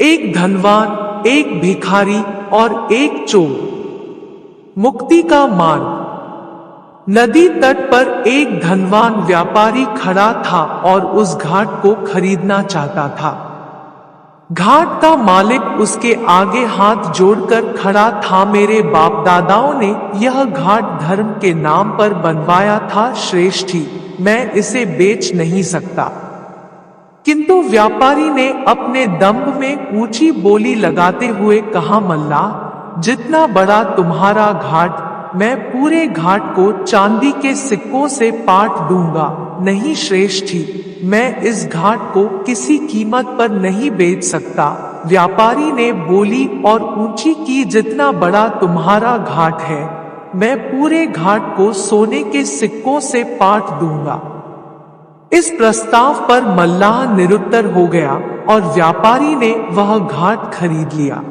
एक धनवान, एक भिखारी और एक चोर। मुक्ति का मार्ग। नदी तट पर एक धनवान व्यापारी खड़ा था और उस घाट को खरीदना चाहता था। घाट का मालिक उसके आगे हाथ जोड़कर खड़ा था। मेरे बाप दादाओं ने यह घाट धर्म के नाम पर बनवाया था श्रेष्ठी, मैं इसे बेच नहीं सकता। किंतु व्यापारी ने अपने दंभ में ऊंची बोली लगाते हुए कहा, मल्ला, जितना बड़ा तुम्हारा घाट, मैं पूरे घाट को चांदी के सिक्कों से पाट दूंगा। नहीं श्रेष्ठी, मैं इस घाट को किसी कीमत पर नहीं बेच सकता। व्यापारी ने बोली और ऊंची की, जितना बड़ा तुम्हारा घाट है, मैं पूरे घाट को सोने के सिक्कों से पाट दूंगा। इस प्रस्ताव पर मल्लाह निरुत्तर हो गया और व्यापारी ने वह घाट खरीद लिया।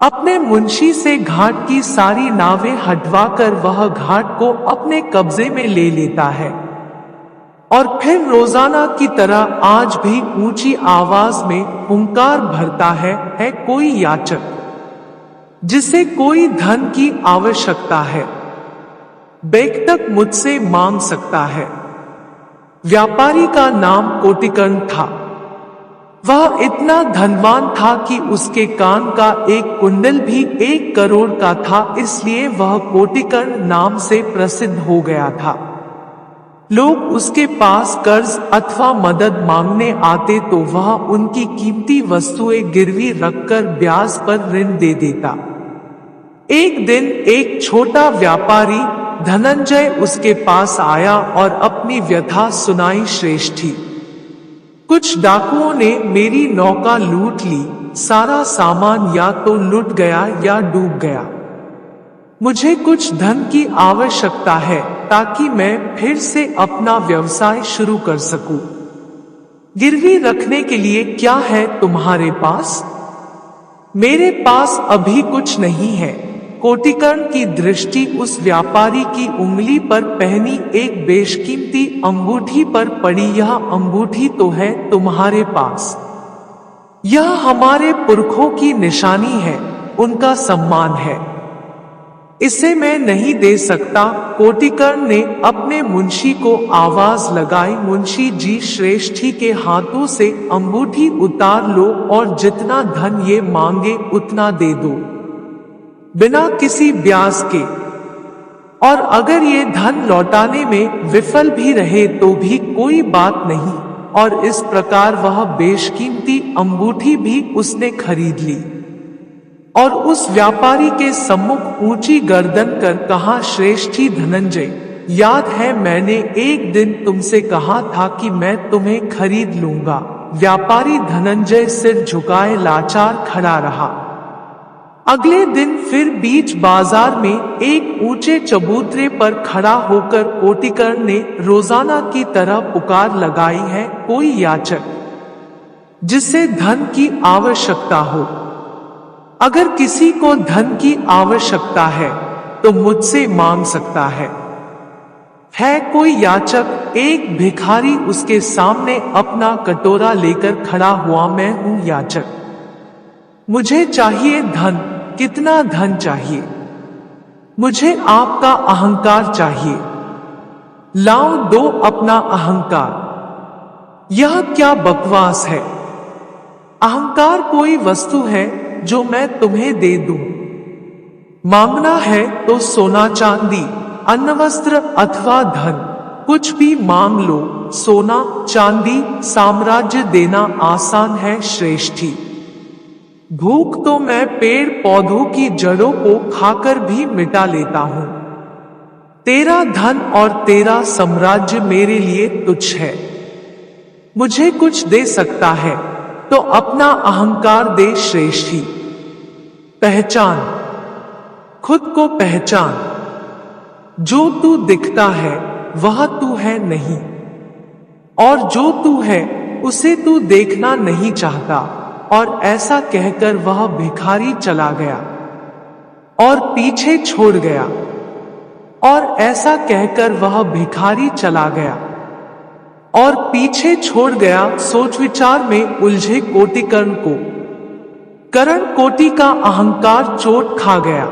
अपने मुंशी से घाट की सारी नावें हटवाकर वह घाट को अपने कब्जे में ले लेता है और फिर रोजाना की तरह आज भी ऊंची आवाज में हुंकार भरता है कोई याचक जिसे कोई धन की आवश्यकता है, बेखटक मुझसे मांग सकता है। व्यापारी का नाम कोटिकर्ण था। वह इतना धनवान था कि उसके कान का एक कुंडल भी 1 करोड़ का था, इसलिए वह कोटिकर्ण नाम से प्रसिद्ध हो गया था। लोग उसके पास कर्ज अथवा मदद मांगने आते तो वह उनकी कीमती वस्तुएं गिरवी रखकर ब्याज पर ऋण दे देता। एक दिन एक छोटा व्यापारी धनंजय उसके पास आया और अपनी व्यथा सुनाई, श्रेष्ठी, कुछ डाकुओं ने मेरी नौका लूट ली, सारा सामान या तो लुट गया या डूब गया। मुझे कुछ धन की आवश्यकता है ताकि मैं फिर से अपना व्यवसाय शुरू कर सकूं। गिरवी रखने के लिए क्या है तुम्हारे पास? मेरे पास अभी कुछ नहीं है। कोटिकर्ण की दृष्टि उस व्यापारी की उंगली पर पहनी एक बेशकीमती अंगूठी पर पड़ी। यह अंगूठी तो है तुम्हारे पास, यह हमारे पुरखों की निशानी है, उनका सम्मान है, इसे मैं नहीं दे सकता। कोटिकर्ण ने अपने मुंशी को आवाज लगाई, मुंशी जी, श्रेष्ठी के हाथों से अंगूठी उतार लो और जितना धन ये मांगे उतना दे दो, बिना किसी ब्याज के। और अगर ये धन लौटाने में विफल भी रहे तो भी कोई बात नहीं। और इस प्रकार वह बेशकीमती अंगूठी भी उसने खरीद ली और उस व्यापारी के सम्मुख ऊंची गर्दन कर कहा, श्रेष्ठी धनंजय, याद है मैंने एक दिन तुमसे कहा था कि मैं तुम्हें खरीद लूंगा। व्यापारी धनंजय सिर झुकाए लाचार खड़ा रहा। अगले दिन फिर बीच बाजार में एक ऊंचे चबूतरे पर खड़ा होकर कोटिकर्ण ने रोजाना की तरह पुकार लगाई है, कोई याचक जिसे धन की आवश्यकता हो। अगर किसी को धन की आवश्यकता है तो मुझसे मांग सकता है कोई याचक? एक भिखारी उसके सामने अपना कटोरा लेकर खड़ा हुआ, मैं हूं याचक, मुझे चाहिए धन। कितना धन चाहिए? मुझे आपका अहंकार चाहिए। लाओ दो अपना अहंकार। यह क्या बकवास है? अहंकार कोई वस्तु है जो मैं तुम्हें दे दूं। मांगना है तो सोना चांदी, अन्न वस्त्र अथवा धन, कुछ भी मांग लो। सोना चांदी साम्राज्य देना आसान है श्रेष्ठी। भूख तो मैं पेड़ पौधों की जड़ों को खाकर भी मिटा लेता हूं। तेरा धन और तेरा साम्राज्य मेरे लिए तुच्छ है। मुझे कुछ दे सकता है तो अपना अहंकार दे श्रेष्ठी। पहचान, खुद को पहचान। जो तू दिखता है वह तू है नहीं, और जो तू है उसे तू देखना नहीं चाहता। और ऐसा कहकर वह भिखारी चला गया और पीछे छोड़ गया। और ऐसा कहकर वह भिखारी चला गया और पीछे छोड़ गया। सोच विचार में उलझे कोटिकर्ण को करण कोटि का अहंकार चोट खा गया।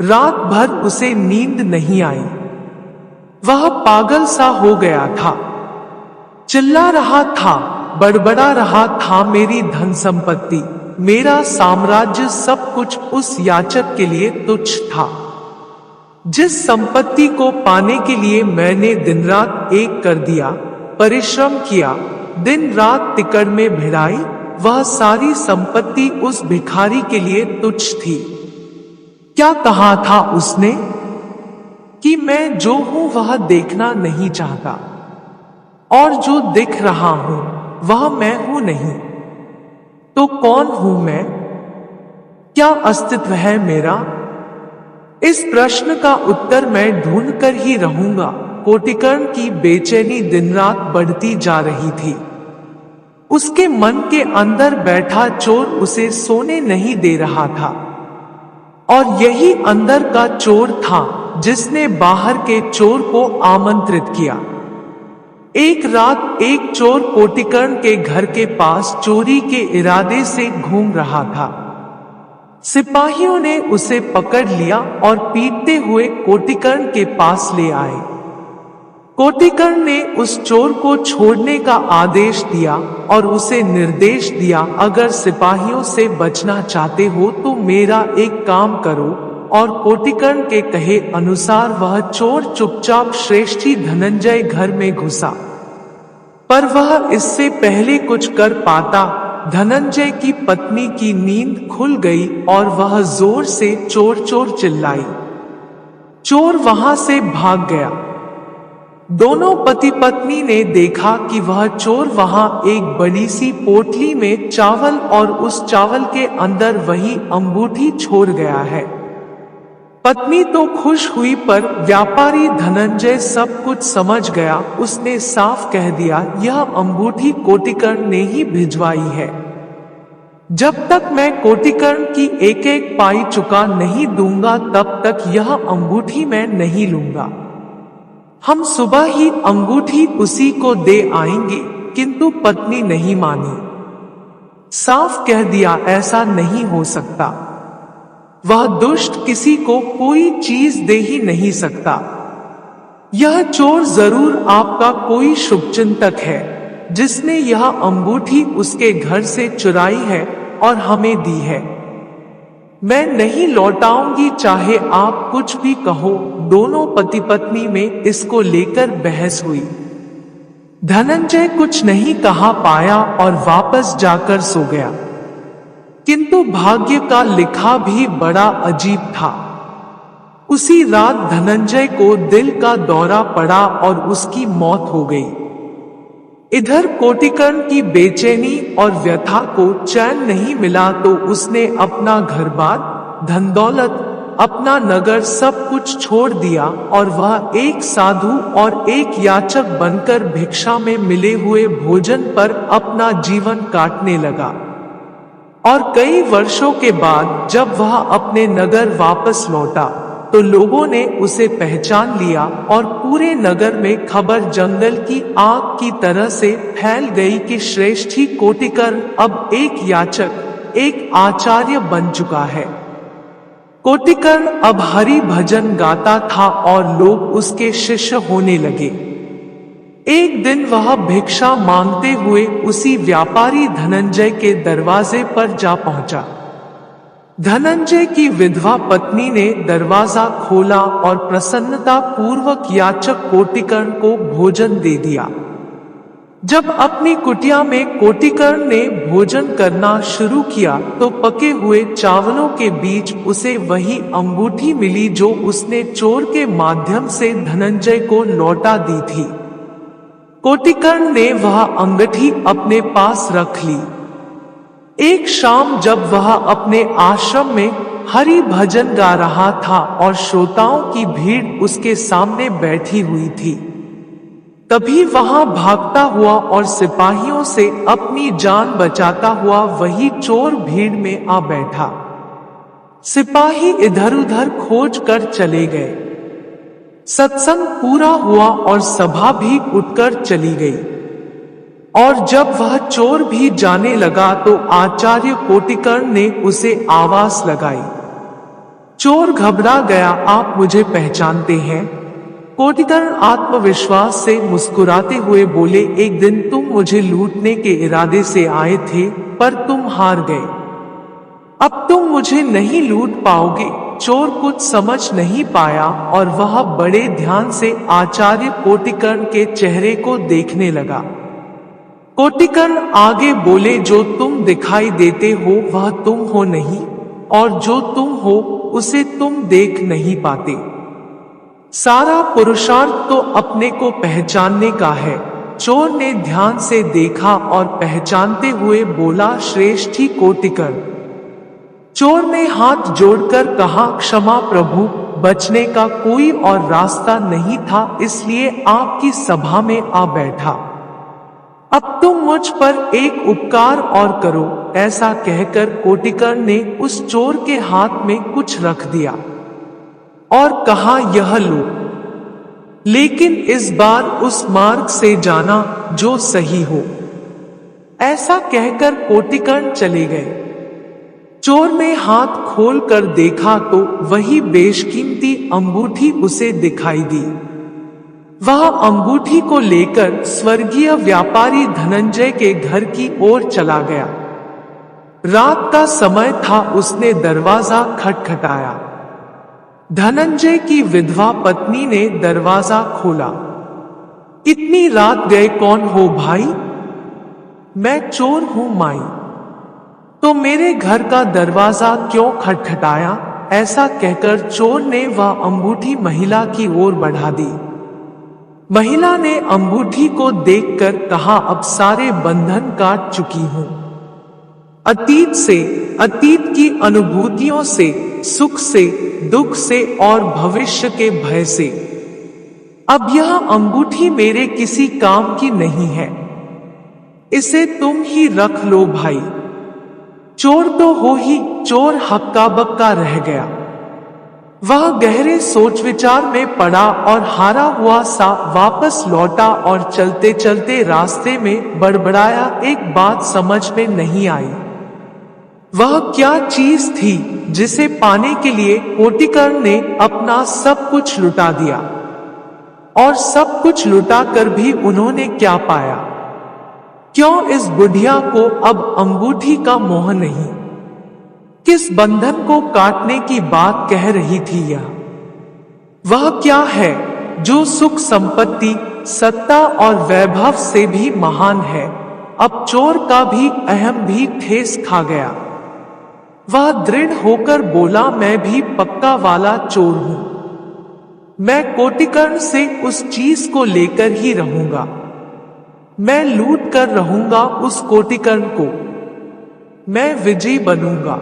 रात भर उसे नींद नहीं आई। वह पागल सा हो गया था। चिल्ला रहा था, बड़बड़ा रहा था, मेरी धन संपत्ति, मेरा साम्राज्य, सब कुछ उस याचक के लिए तुच्छ था। जिस संपत्ति को पाने के लिए मैंने दिन रात एक कर दिया, परिश्रम किया, दिन रात तिकड़ में भिड़ाई, वह सारी संपत्ति उस भिखारी के लिए तुच्छ थी। क्या कहा था उसने कि मैं जो हूं वह देखना नहीं चाहता, और जो दिख रहा हूं वह मैं हूं नहीं। तो कौन हूं मैं? क्या अस्तित्व है मेरा? इस प्रश्न का उत्तर मैं ढूंढ कर ही रहूंगा। कोटिकर्ण की बेचैनी दिन रात बढ़ती जा रही थी। उसके मन के अंदर बैठा चोर उसे सोने नहीं दे रहा था, और यही अंदर का चोर था जिसने बाहर के चोर को आमंत्रित किया। एक रात एक चोर कोटिकर्ण के घर के पास चोरी के इरादे से घूम रहा था। सिपाहियों ने उसे पकड़ लिया और पीटते हुए कोटिकर्ण के पास ले आए। कोटिकर्ण ने उस चोर को छोड़ने का आदेश दिया और उसे निर्देश दिया, अगर सिपाहियों से बचना चाहते हो तो मेरा एक काम करो। और कोटिकर्ण के कहे अनुसार वह चोर चुपचाप श्रेष्ठी धनंजय घर में घुसा। पर वह इससे पहले कुछ कर पाता, धनंजय की पत्नी की नींद खुल गई और वह जोर से चोर चोर चिल्लाई। चोर वहां से भाग गया। दोनों पति पत्नी ने देखा कि वह चोर वहां एक बड़ी सी पोटली में चावल और उस चावल के अंदर वही अंगूठी छोड़ गया है। पत्नी तो खुश हुई, पर व्यापारी धनंजय सब कुछ समझ गया। उसने साफ कह दिया, यह अंगूठी कोटिकर्ण ने ही भिजवाई है। जब तक मैं कोटिकर्ण की एक एक पाई चुका नहीं दूंगा तब तक यह अंगूठी मैं नहीं लूंगा। हम सुबह ही अंगूठी उसी को दे आएंगे। किंतु पत्नी नहीं मानी। साफ कह दिया, ऐसा नहीं हो सकता। वह दुष्ट किसी को कोई चीज दे ही नहीं सकता। यह चोर जरूर आपका कोई शुभचिंतक है जिसने यह अंगूठी उसके घर से चुराई है और हमें दी है। मैं नहीं लौटाऊंगी, चाहे आप कुछ भी कहो। दोनों पति पत्नी में इसको लेकर बहस हुई। धनंजय कुछ नहीं कहा पाया और वापस जाकर सो गया। किंतु भाग्य का लिखा भी बड़ा अजीब था। उसी रात धनंजय को दिल का दौरा पड़ा और उसकी मौत हो गई। इधर कोटिकर्ण की बेचैनी और व्यथा को चैन नहीं मिला तो उसने अपना घर-बार, धन दौलत, अपना नगर सब कुछ छोड़ दिया और वह एक साधु और एक याचक बनकर भिक्षा में मिले हुए भोजन पर अपना जीवन काटने लगा। और कई वर्षों के बाद जब वह अपने नगर वापस लौटा तो लोगों ने उसे पहचान लिया और पूरे नगर में खबर जंगल की आग की तरह से फैल गई कि श्रेष्ठी कोटिकर्ण अब एक याचक, एक आचार्य बन चुका है। कोटिकर्ण अब हरि भजन गाता था और लोग उसके शिष्य होने लगे। एक दिन वह भिक्षा मांगते हुए उसी व्यापारी धनंजय के दरवाजे पर जा पहुंचा। धनंजय की विधवा पत्नी ने दरवाजा खोला और प्रसन्नता पूर्वक याचक कोटिकर्ण को भोजन दे दिया। जब अपनी कुटिया में कोटिकर्ण ने भोजन करना शुरू किया तो पके हुए चावलों के बीच उसे वही अंगूठी मिली जो उसने चोर के माध्यम से धनंजय को लौटा दी थी। कोटिकर्ण ने वह अंगूठी अपने पास रख ली। एक शाम जब वह अपने आश्रम में हरि भजन गा रहा था और श्रोताओं की भीड़ उसके सामने बैठी हुई थी, तभी वहां भागता हुआ और सिपाहियों से अपनी जान बचाता हुआ वही चोर भीड़ में आ बैठा। सिपाही इधर उधर खोज कर चले गए। सत्संग पूरा हुआ और सभा भी उठकर चली गई। और जब वह चोर भी जाने लगा तो आचार्य कोटिकर्ण ने उसे आवाज लगाई। चोर घबरा गया, आप मुझे पहचानते हैं? कोटिकर्ण आत्मविश्वास से मुस्कुराते हुए बोले, एक दिन तुम मुझे लूटने के इरादे से आए थे, पर तुम हार गए। अब तुम मुझे नहीं लूट पाओगे। चोर कुछ समझ नहीं पाया और वह बड़े ध्यान से आचार्य कोटिकर्ण के चेहरे को देखने लगा। कोटिकर्ण आगे बोले, जो तुम दिखाई देते हो वह तुम हो नहीं, और जो तुम हो उसे तुम देख नहीं पाते। सारा पुरुषार्थ तो अपने को पहचानने का है। चोर ने ध्यान से देखा और पहचानते हुए बोला, श्रेष्ठी कोटिकर्ण। चोर ने हाथ जोड़कर कहा, क्षमा प्रभु, बचने का कोई और रास्ता नहीं था, इसलिए आपकी सभा में आ बैठा। अब तुम मुझ पर एक उपकार और करो। ऐसा कहकर कोटिकर्ण ने उस चोर के हाथ में कुछ रख दिया और कहा, यह लो, लेकिन इस बार उस मार्ग से जाना जो सही हो। ऐसा कहकर कोटिकर्ण चले गए। चोर ने हाथ खोलकर देखा तो वही बेशकीमती अंगूठी उसे दिखाई दी। वह अंगूठी को लेकर स्वर्गीय व्यापारी धनंजय के घर की ओर चला गया। रात का समय था, उसने दरवाजा खटखटाया। धनंजय की विधवा पत्नी ने दरवाजा खोला। इतनी रात गए कौन हो भाई? मैं चोर हूं माई। तो मेरे घर का दरवाजा क्यों खटखटाया? ऐसा कहकर चोर ने वह अंगूठी महिला की ओर बढ़ा दी। महिला ने अंगूठी को देखकर कहा, अब सारे बंधन काट चुकी हूं। अतीत से, अतीत की अनुभूतियों से, सुख से, दुख से और भविष्य के भय से। अब यह अंगूठी मेरे किसी काम की नहीं है, इसे तुम ही रख लो भाई। चोर तो हो ही, चोर हक्का बक्का रह गया। वह गहरे सोच विचार में पड़ा और हारा हुआ सा वापस लौटा और चलते चलते रास्ते में बड़बड़ाया, एक बात समझ में नहीं आई। वह क्या चीज थी जिसे पाने के लिए कोटिकर्ण ने अपना सब कुछ लुटा दिया? और सब कुछ लुटाकर भी उन्होंने क्या पाया? क्यों इस बुढ़िया को अब अंगूठी का मोह नहीं? किस बंधन को काटने की बात कह रही थी यह? वह क्या है जो सुख संपत्ति, सत्ता और वैभव से भी महान है? अब चोर का भी अहम भी ठेस खा गया। वह दृढ़ होकर बोला, मैं भी पक्का वाला चोर हूं। मैं कोटिकर्ण से उस चीज को लेकर ही रहूंगा। मैं लूट कर रहूंगा उस कोटिकर्ण को। मैं विजयी बनूंगा।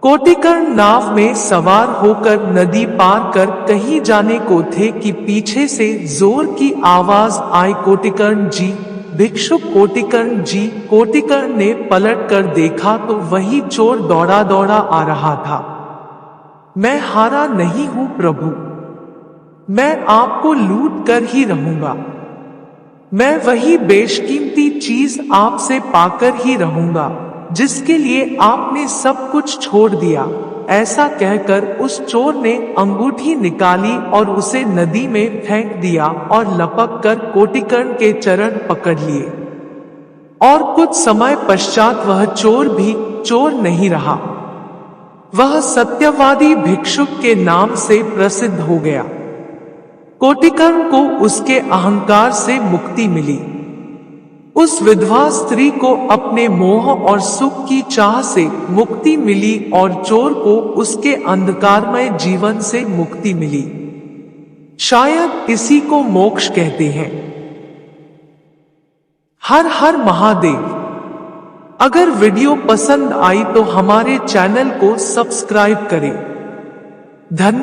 कोटिकर्ण नाव में सवार होकर नदी पार कर कहीं जाने को थे कि पीछे से जोर की आवाज आई, कोटिकर्ण जी, भिक्षुक कोटिकर्ण जी। कोटिकर्ण ने पलट कर देखा तो वही चोर दौड़ा दौड़ा आ रहा था। मैं हारा नहीं हूं प्रभु, मैं आपको लूट कर ही रहूंगा। मैं वही बेशकीमती चीज आपसे पाकर ही रहूंगा जिसके लिए आपने सब कुछ छोड़ दिया। ऐसा कहकर उस चोर ने अंगूठी निकाली और उसे नदी में फेंक दिया और लपक कर कोटिकर्ण के चरण पकड़ लिए। और कुछ समय पश्चात वह चोर भी चोर नहीं रहा। वह सत्यवादी भिक्षुक के नाम से प्रसिद्ध हो गया। कोटिकर्ण को उसके अहंकार से मुक्ति मिली। उस विधवा स्त्री को अपने मोह और सुख की चाह से मुक्ति मिली और चोर को उसके अंधकारमय जीवन से मुक्ति मिली। शायद इसी को मोक्ष कहते हैं। हर हर महादेव। अगर वीडियो पसंद आई तो हमारे चैनल को सब्सक्राइब करें। धन्यवाद।